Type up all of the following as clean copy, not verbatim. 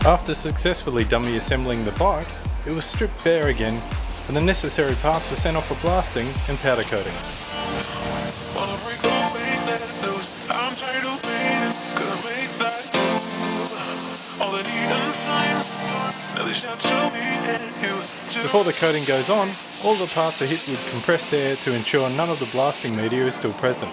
After successfully dummy assembling the bike, it was stripped bare again and the necessary parts were sent off for blasting and powder coating. Before the coating goes on, all the parts are hit with compressed air to ensure none of the blasting media is still present.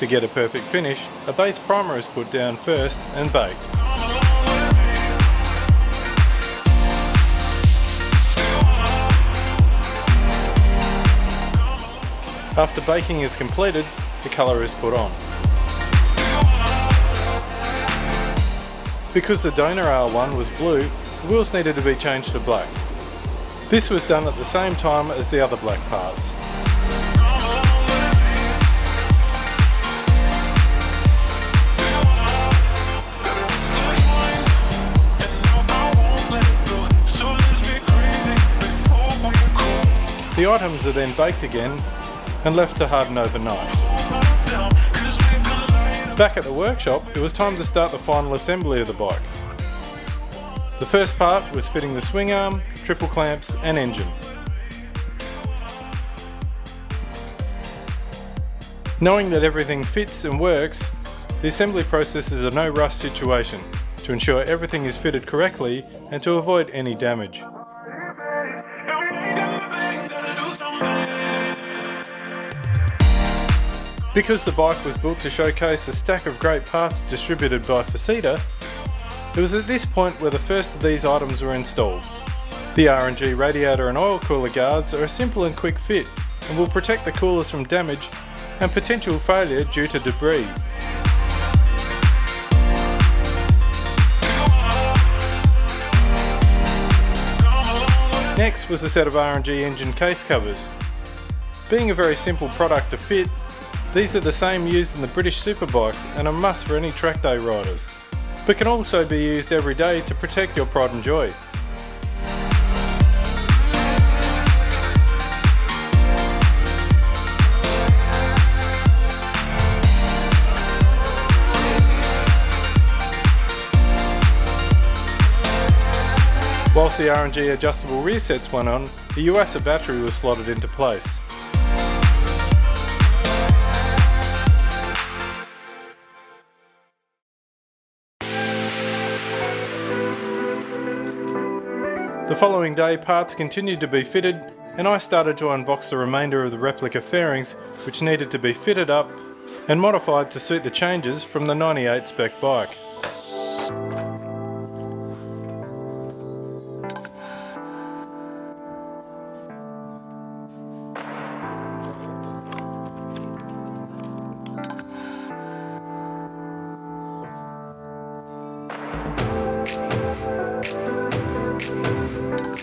To get a perfect finish, a base primer is put down first and baked. After baking is completed, the colour is put on. Because the donor R1 was blue, the wheels needed to be changed to black. This was done at the same time as the other black parts. The items are then baked again and left to harden overnight. Back at the workshop, it was time to start the final assembly of the bike. The first part was fitting the swing arm, triple clamps and engine. Knowing that everything fits and works, the assembly process is a no-rush situation to ensure everything is fitted correctly and to avoid any damage. Because the bike was built to showcase a stack of great parts distributed by Faceta, it was at this point where the first of these items were installed. The R&G radiator and oil cooler guards are a simple and quick fit and will protect the coolers from damage and potential failure due to debris. Next was a set of R&G engine case covers. Being a very simple product to fit, these are the same used in the British superbikes and a must for any track day riders, but can also be used every day to protect your pride and joy. Whilst the R&G adjustable rear sets went on, the Yamaha battery was slotted into place. The following day, parts continued to be fitted and I started to unbox the remainder of the replica fairings which needed to be fitted up and modified to suit the changes from the 98 spec bike.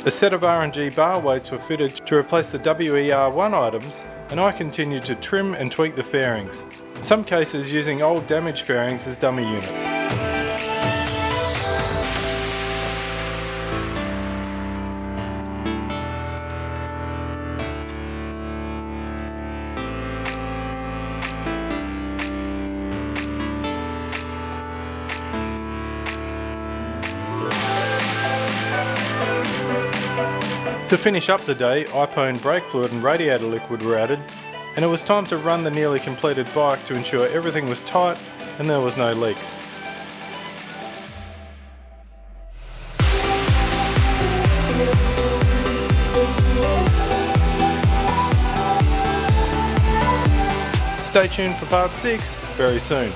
A set of R&G bar weights were fitted to replace the WER1 items, and I continued to trim and tweak the fairings, in some cases using old damaged fairings as dummy units. To finish up the day, IPO and brake fluid and radiator liquid were added, and it was time to run the nearly completed bike to ensure everything was tight and there was no leaks. Stay tuned for part 6 very soon.